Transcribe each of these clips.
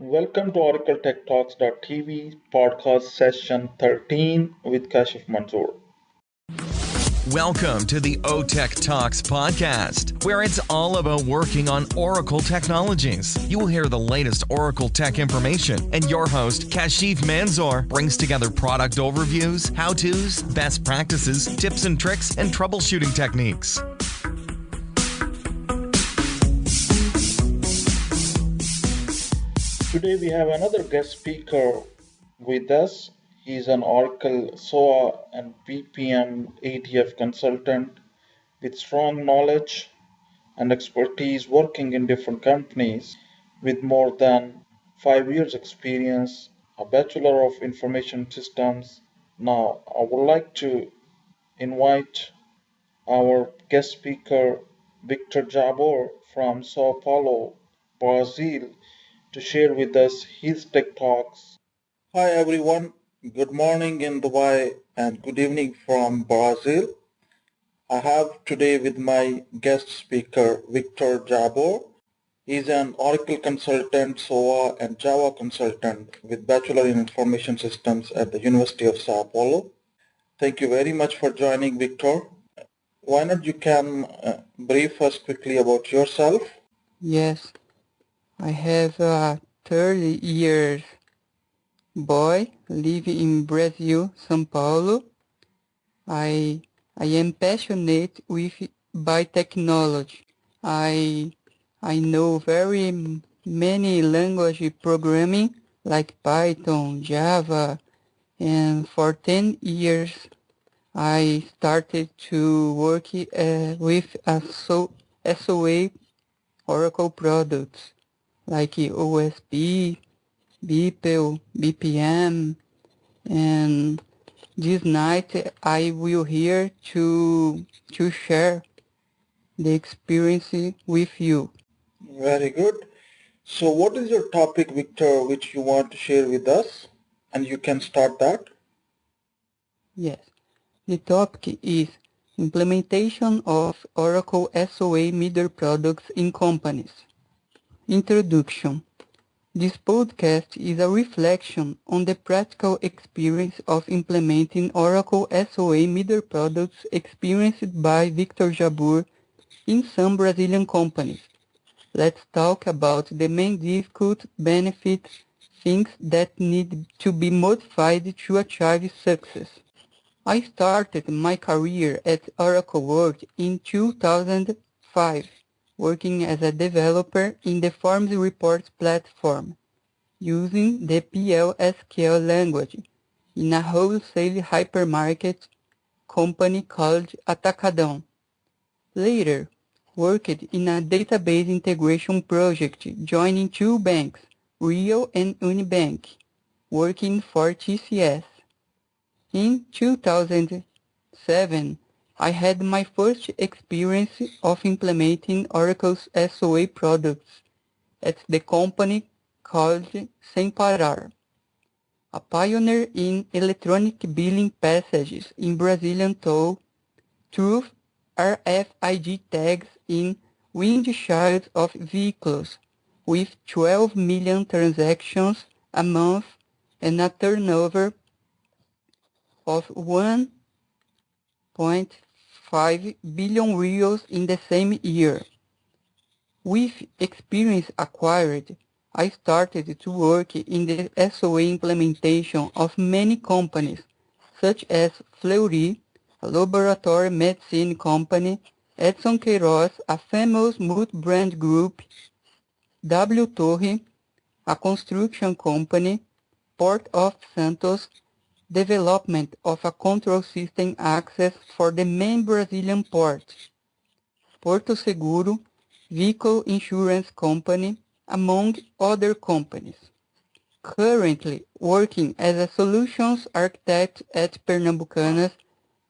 Welcome to Oracle TV podcast session 13 with Kashif Manzoor. Welcome to the OTechTalks podcast, where it's all about working on Oracle technologies. You will hear the latest Oracle tech information, and your host, Kashif Manzoor, brings together product overviews, how-tos, best practices, tips and tricks, and troubleshooting techniques. Today we have another guest speaker with us. He's an Oracle SOA and BPM ATF consultant with strong knowledge and expertise working in different companies with more than 5 years experience, a Bachelor of Information Systems. Now, I would like to invite our guest speaker, Victor Jabor from Sao Paulo, Brazil, to share with us his tech talks. Hi everyone, good morning in Dubai and good evening from Brazil. I have today with my guest speaker Victor Jabor. He's an Oracle consultant, SOA and Java consultant with Bachelor in Information Systems at the University of Sao Paulo. Thank you very much for joining, Victor. Why not you can brief us quickly about yourself? Yes, I have a 30 years boy living in Brazil, São Paulo. I am passionate by technology. I know very many language programming like Python, Java, and for 10 years I started to work with SOA Oracle products like OSP, BPEL, BPM, and this night I will here to share the experience with you. Very good. So what is your topic, Victor, which you want to share with us? And you can start that. Yes, the topic is implementation of Oracle SOA middle products in companies. Introduction. This podcast is a reflection on the practical experience of implementing Oracle SOA middle products experienced by Victor Jabur in some Brazilian companies. Let's talk about the main difficult benefits, things that need to be modified to achieve success. I started my career at Oracle World in 2005, working as a developer in the Forms Reports platform, using the PL/SQL language in a wholesale hypermarket company called Atacadão. Later, worked in a database integration project joining two banks, Rio and Unibank, working for TCS. In 2007, I had my first experience of implementing Oracle's SOA products at the company called Sem Parar, a pioneer in electronic billing passages in Brazilian toll through RFID tags in windshields of vehicles with 12 million transactions a month and a turnover of 1.5 billion reals in the same year. With experience acquired, I started to work in the SOA implementation of many companies, such as Fleury, a laboratory medicine company, Edson Queiroz, a famous multi-brand group, W Torre, a construction company, Port of Santos, development of a control system access for the main Brazilian ports, Porto Seguro, vehicle insurance company, among other companies. Currently working as a solutions architect at Pernambucanas,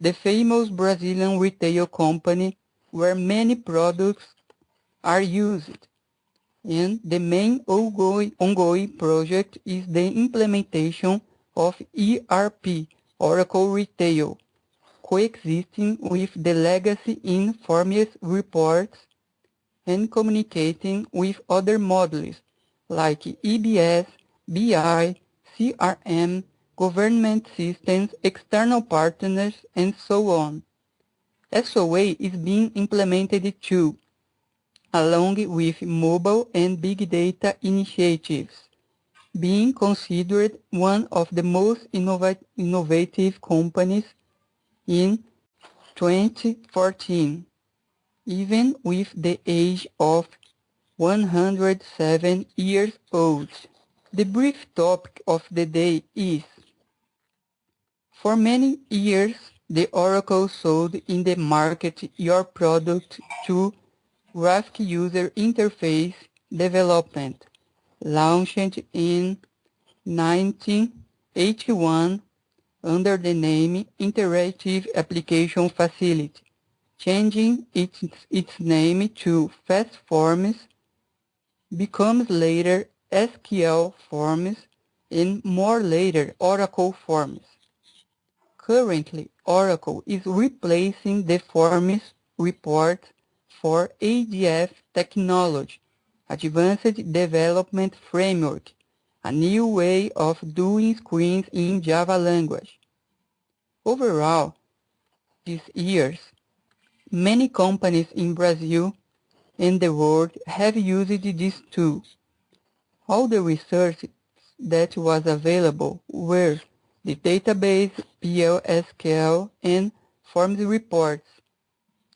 the famous Brazilian retail company where many products are used. And the main ongoing project is the implementation of ERP, Oracle Retail, coexisting with the legacy Informes reports and communicating with other modules like EBS, BI, CRM, government systems, external partners, and so on. SOA is being implemented too, along with mobile and big data initiatives, being considered one of the most innovative companies in 2014, even with the age of 107 years old. The brief topic of the day is: for many years, the Oracle sold in the market your product to graphic user interface development, launched in 1981 under the name Interactive Application Facility, changing its name to Fast Forms, becomes later SQL Forms, and more later Oracle Forms. Currently, Oracle is replacing the Forms report for ADF technology, Advanced Development Framework, a new way of doing screens in Java language. Overall, these years, many companies in Brazil and the world have used this tool. All the research that was available were the database, PLSQL, and Forms reports,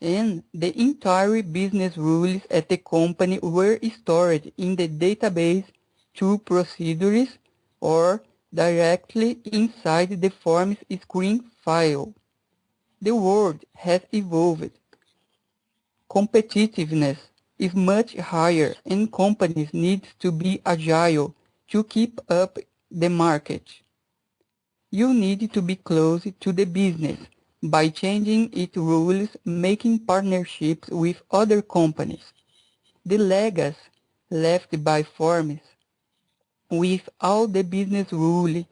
and the entire business rules at the company were stored in the database through procedures or directly inside the Forms screen file. The world has evolved. Competitiveness is much higher and companies need to be agile to keep up the market. You need to be close to the business by changing its rules, making partnerships with other companies. The legacy left by Forms with all the business rules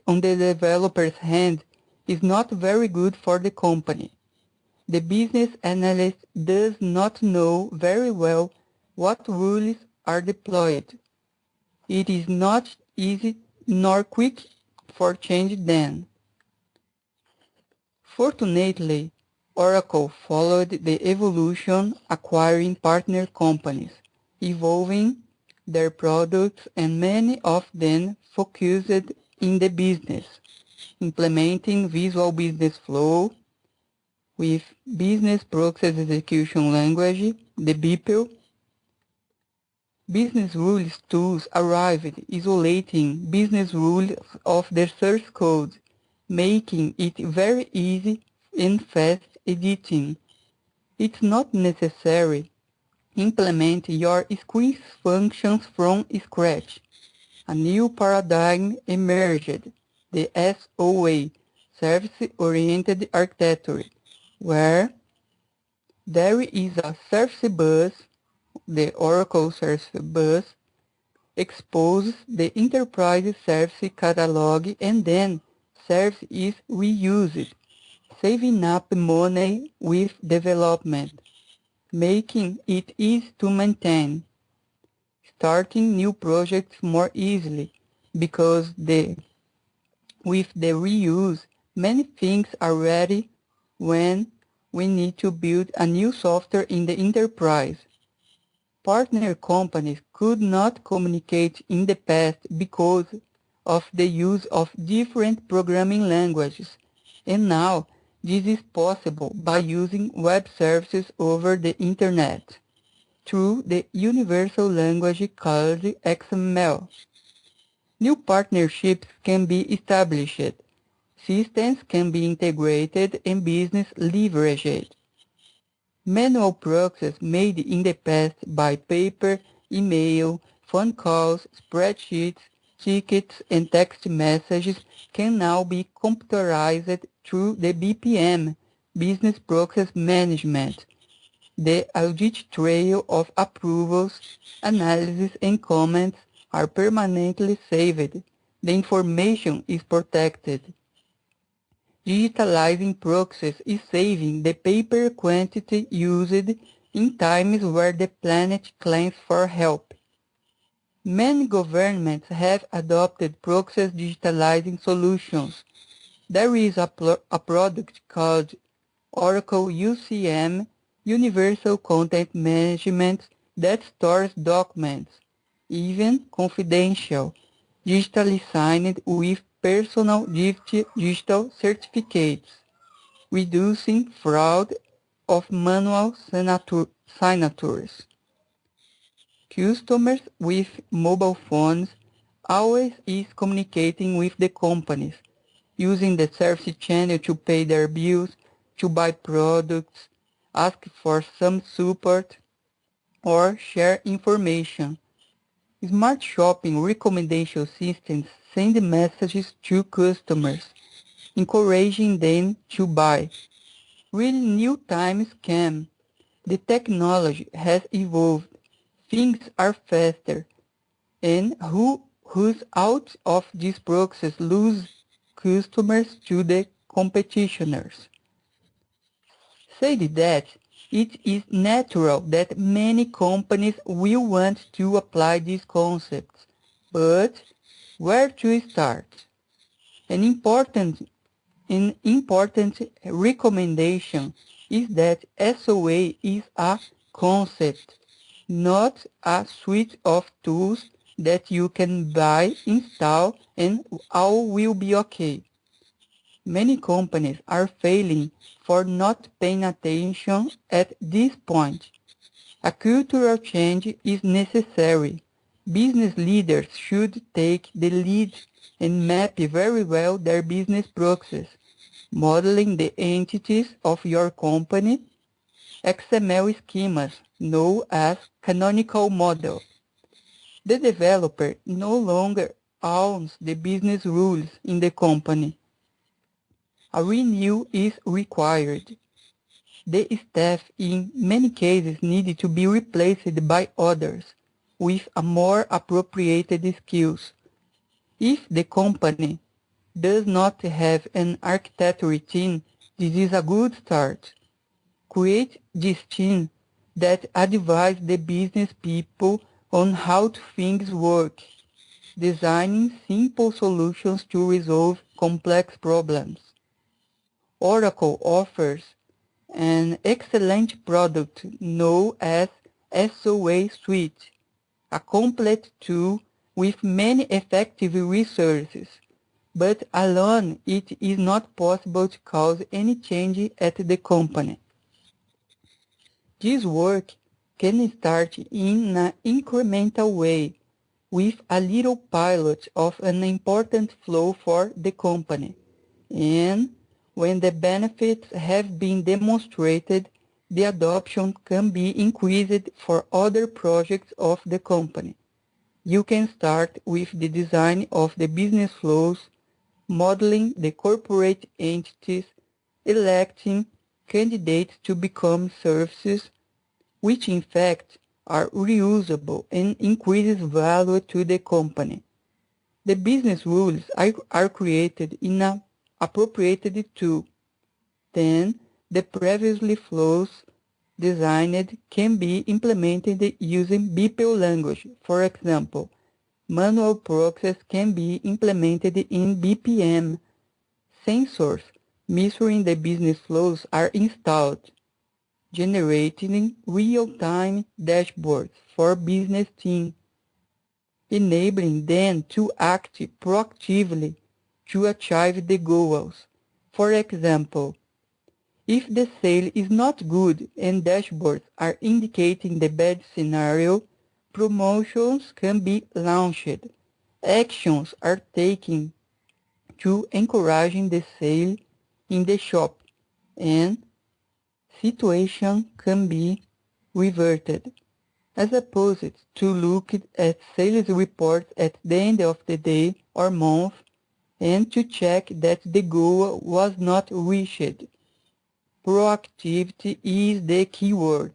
on the developer's hand is not very good for the company. The business analyst does not know very well what rules are deployed. It is not easy nor quick for change then. Fortunately, Oracle followed the evolution, acquiring partner companies, evolving their products, and many of them focused in the business, implementing Visual Business Flow with Business Process Execution Language, the BPEL. Business rules tools arrived, isolating business rules of the source code, making it very easy and fast editing. It's not necessary implement your screen functions from scratch. A new paradigm emerged, the SOA, Service-Oriented Architecture, where there is a service bus, the Oracle Service Bus, exposes the enterprise service catalog, and then service is reused, saving up money with development, making it easy to maintain, starting new projects more easily, because with the reuse, many things are ready when we need to build a new software in the enterprise. Partner companies could not communicate in the past because of the use of different programming languages, and now this is possible by using web services over the Internet through the universal language called XML. New partnerships can be established, systems can be integrated, and business leveraged. Manual processes made in the past by paper, email, phone calls, spreadsheets, tickets, and text messages can now be computerized through the BPM, Business Process Management. The audit trail of approvals, analysis, and comments are permanently saved. The information is protected. Digitalizing process is saving the paper quantity used in times where the planet claims for help. Many governments have adopted process digitalizing solutions. There is a product called Oracle UCM, Universal Content Management, that stores documents, even confidential, digitally signed with personal digital certificates, reducing fraud of manual signatures. Customers with mobile phones always is communicating with the companies, using the service channel to pay their bills, to buy products, ask for some support, or share information. Smart shopping recommendation systems send messages to customers, encouraging them to buy. Really new times came. The technology has evolved. Things are faster. And who's out of this process lose customers to the competitors. Said that, it is natural that many companies will want to apply these concepts, but where to start? An important An important recommendation is that SOA is a concept, not a suite of tools that you can buy, install, and all will be okay. Many companies are failing for not paying attention at this point. A cultural change is necessary. Business leaders should take the lead and map very well their business process, modeling the entities of your company, XML schemas known as canonical model. The developer no longer owns the business rules in the company. A renewal is required. The staff in many cases need to be replaced by others with a more appropriated skills. If the company does not have an architecture team, this is a good start. Create this team that advise the business people on how things work, designing simple solutions to resolve complex problems. Oracle offers an excellent product known as SOA Suite, a complete tool with many effective resources, but alone it is not possible to cause any change at the company. This work can start in an incremental way with a little pilot of an important flow for the company, and when the benefits have been demonstrated, the adoption can be increased for other projects of the company. You can start with the design of the business flows, modeling the corporate entities, electing candidates to become services, which in fact are reusable and increases value to the company. The business rules are created in an appropriated tool. Then the previously flows designed can be implemented using BPO language. For example, manual process can be implemented in BPM. Sensors measuring the business flows are installed, generating real-time dashboards for business teams, enabling them to act proactively to achieve the goals. For example, if the sale is not good and dashboards are indicating the bad scenario, promotions can be launched. Actions are taken to encouraging the sale in the shop, and situation can be reverted, as opposed to look at sales reports at the end of the day or month and to check that the goal was not reached. Proactivity is the key word.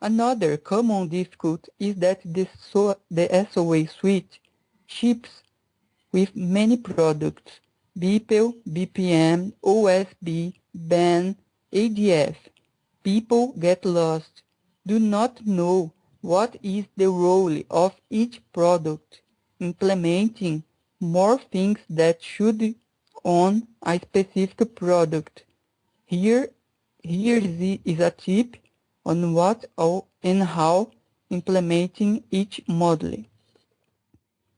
Another common difficulty is that the SOA suite ships with many products: BPEL, BPM, OSB, BAN, ADF. People get lost, do not know What is the role of each product? Implementing more things that should on a specific product. Here is a tip on what and how implementing each module.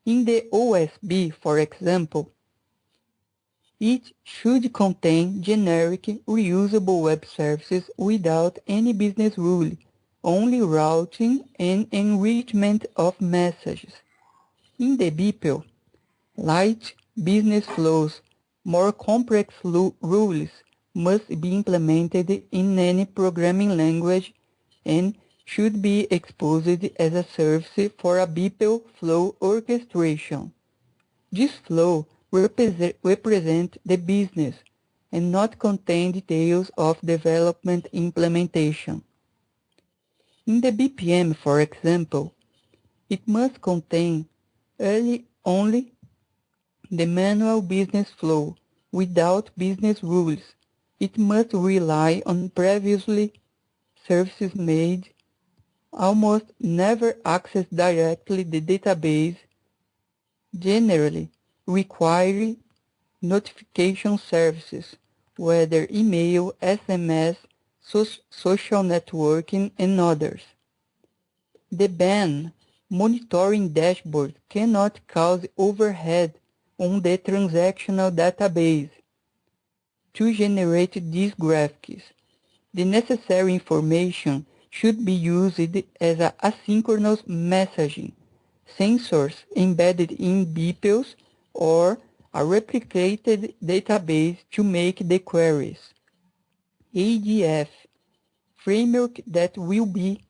In the OSB, for example, it should contain generic, reusable web services without any business rule, only routing and enrichment of messages. In the BPEL, light business flows, more complex rules must be implemented in any programming language and should be exposed as a service for a BPEL flow orchestration. This flow represents the business and not contain details of development implementation. In the BPM, for example, it must contain only the manual business flow without business rules. It must rely on previously services made, almost never access directly the database, generally require notification services, whether email, SMS, social networking, and others. The ban monitoring dashboard cannot cause overhead on the transactional database. To generate these graphics, the necessary information should be used as asynchronous messaging, sensors embedded in BPELs, or a replicated database to make the queries. ADF framework that will be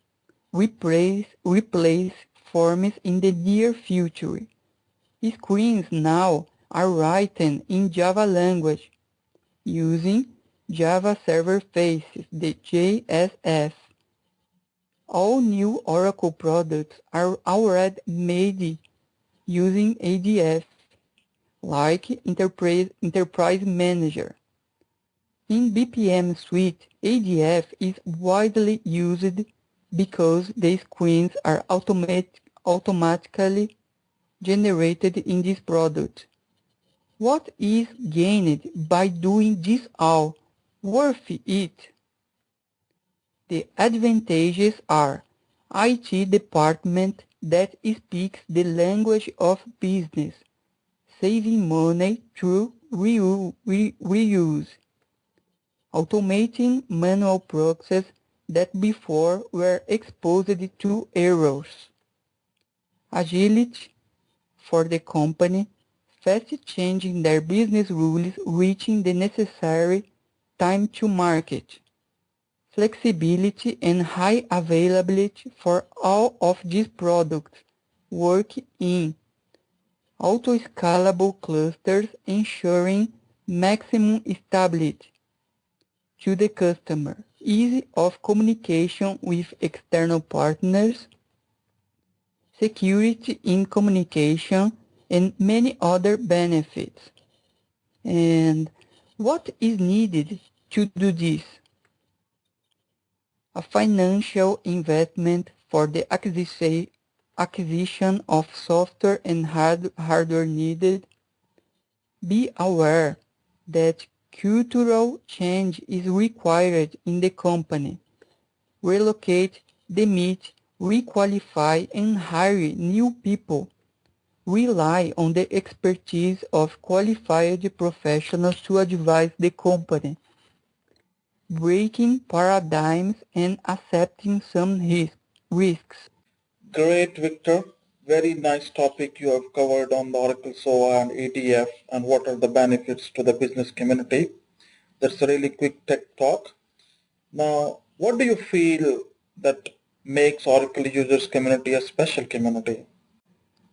replace forms in the near future. Screens now are written in Java language using Java Server Faces, the JSF. All new Oracle products are already made using ADF, like Enterprise Manager. In BPM Suite, ADF is widely used because the screens are automatically generated in this product. What is gained by doing this all? Worth it? The advantages are IT department that speaks the language of business, saving money through reuse, automating manual processes that before were exposed to errors, agility for the company, fast changing their business rules, reaching the necessary time to market, flexibility and high availability for all of these products, work in auto-scalable clusters, ensuring maximum stability to the customer, ease of communication with external partners, security in communication, and many other benefits. And what is needed to do this? A financial investment for the acquisition of software and hardware needed. Be aware that cultural change is required in the company. Relocate, demit, requalify, and hire new people. Rely on the expertise of qualified professionals to advise the company. Breaking paradigms and accepting some risks. Great, Victor. Very nice topic you have covered on the Oracle SOA and ADF and what are the benefits to the business community. That's a really quick tech talk. Now, what do you feel that makes Oracle users community a special community?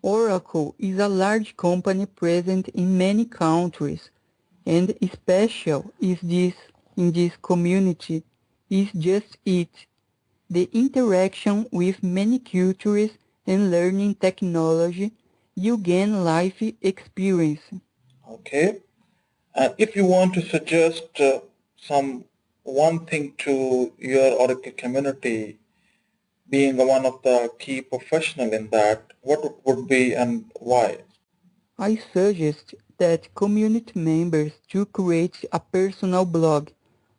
Oracle is a large company present in many countries, and special is this in this community is just it, the interaction with many cultures and learning technology. You gain life experience. Okay. And if you want to suggest some one thing to your Oracle community, being one of the key professional in that, what it would be and why? I suggest that community members to create a personal blog.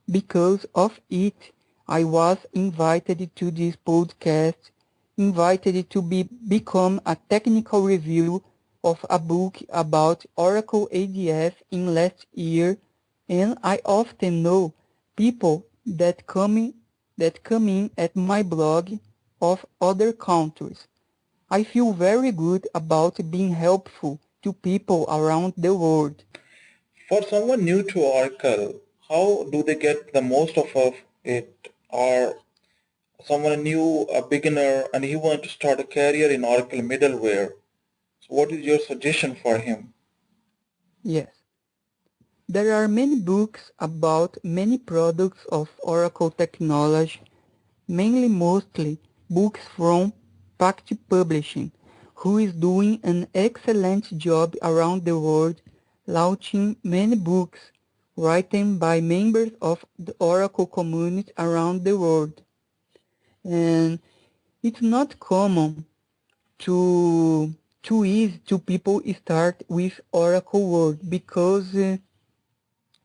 Because of it, I was invited to this podcast, invited to become a technical review of a book about Oracle ADF in last year, and I often know people that come in at my blog of other countries. I feel very good about being helpful to people around the world. For someone new to Oracle, how do they get the most of it? Or someone new, a beginner, and he wants to start a career in Oracle middleware. So what is your suggestion for him? Yes. There are many books about many products of Oracle technology, mainly mostly books from Pact Publishing, who is doing an excellent job around the world, launching many books written by members of the Oracle community around the world. And it's not common to too easy to people start with Oracle World because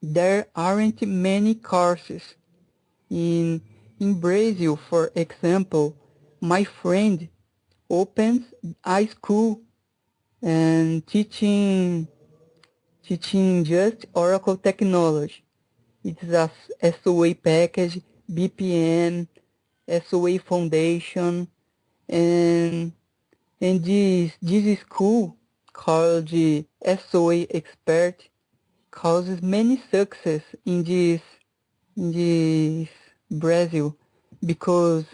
there aren't many courses. In, in Brazil, for example, my friend opens a school and teaching just Oracle technology. It's a SOA package, BPM, SOA foundation, and this school called the SOA expert causes many success in this Brazil because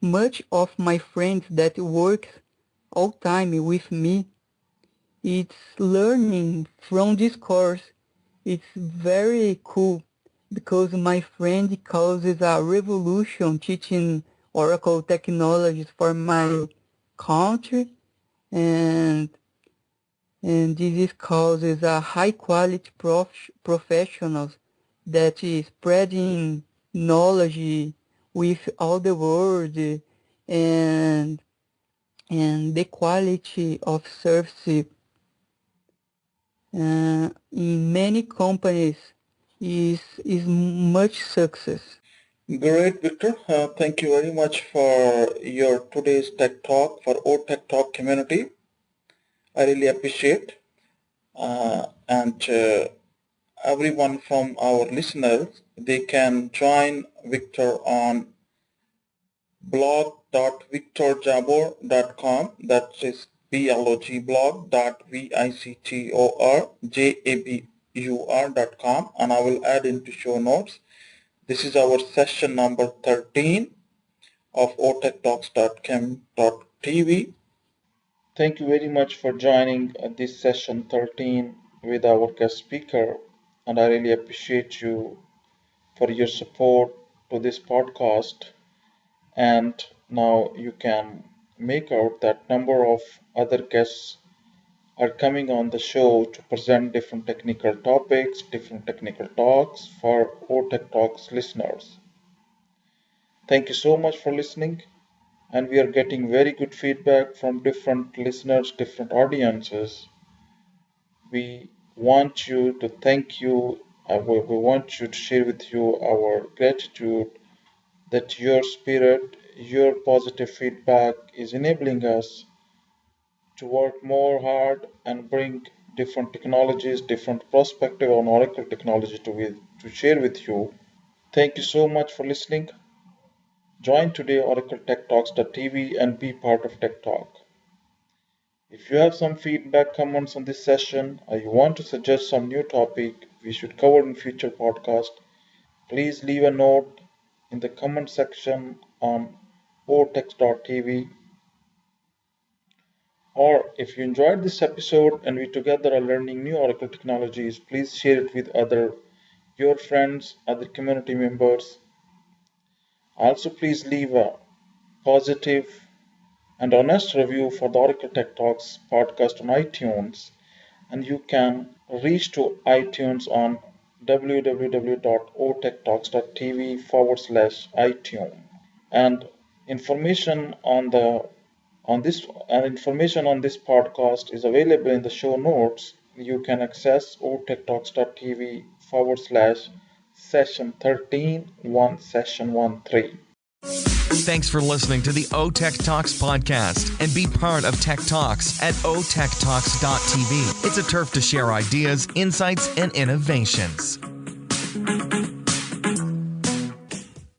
much of my friends that works all time with me, it's learning from this course. It's very cool because my friend causes a revolution teaching Oracle technologies for my country, and this causes a high quality professionals that is spreading knowledge with all the world, and the quality of service in many companies is much success. Great, Victor. Thank you very much for your today's Tech Talk for OTechTalk community. I really appreciate. And everyone from our listeners, they can join Victor on blog.victorjabor.com. That is blog.victorjabur.com, and I will add into show notes. This is our session number 13 of OTechTalks.com.tv. Thank you very much for joining this session 13 with our guest speaker, and I really appreciate you for your support to this podcast. And now you can make out that number of other guests are coming on the show to present different technical topics, different technical talks for OTech Talks listeners. Thank you so much for listening, and we are getting very good feedback from different listeners, different audiences. We want you to thank you. We want you to share with you our gratitude that your spirit, your positive feedback is enabling us to work more hard and bring different technologies, different perspective on Oracle technology to share with you. Thank you so much for listening. Join today Oracle Tech Talks.tv and be part of Tech Talk. If you have some feedback, comments on this session, or you want to suggest some new topic we should cover in future podcast, please leave a note in the comment section on otext.tv. Or if you enjoyed this episode and we together are learning new Oracle technologies, please share it with your friends, other community members. Also, please leave a positive and honest review for the Oracle Tech Talks podcast on iTunes. And you can reach to iTunes on www.otechtalks.tv/iTunes. And Information on this podcast is available in the show notes. You can access otechtalks.tv/session 13 1 session 13. Thanks for listening to the OTechTalks podcast, and be part of Tech Talks at otechtalks.tv. It's a turf to share ideas, insights, and innovations.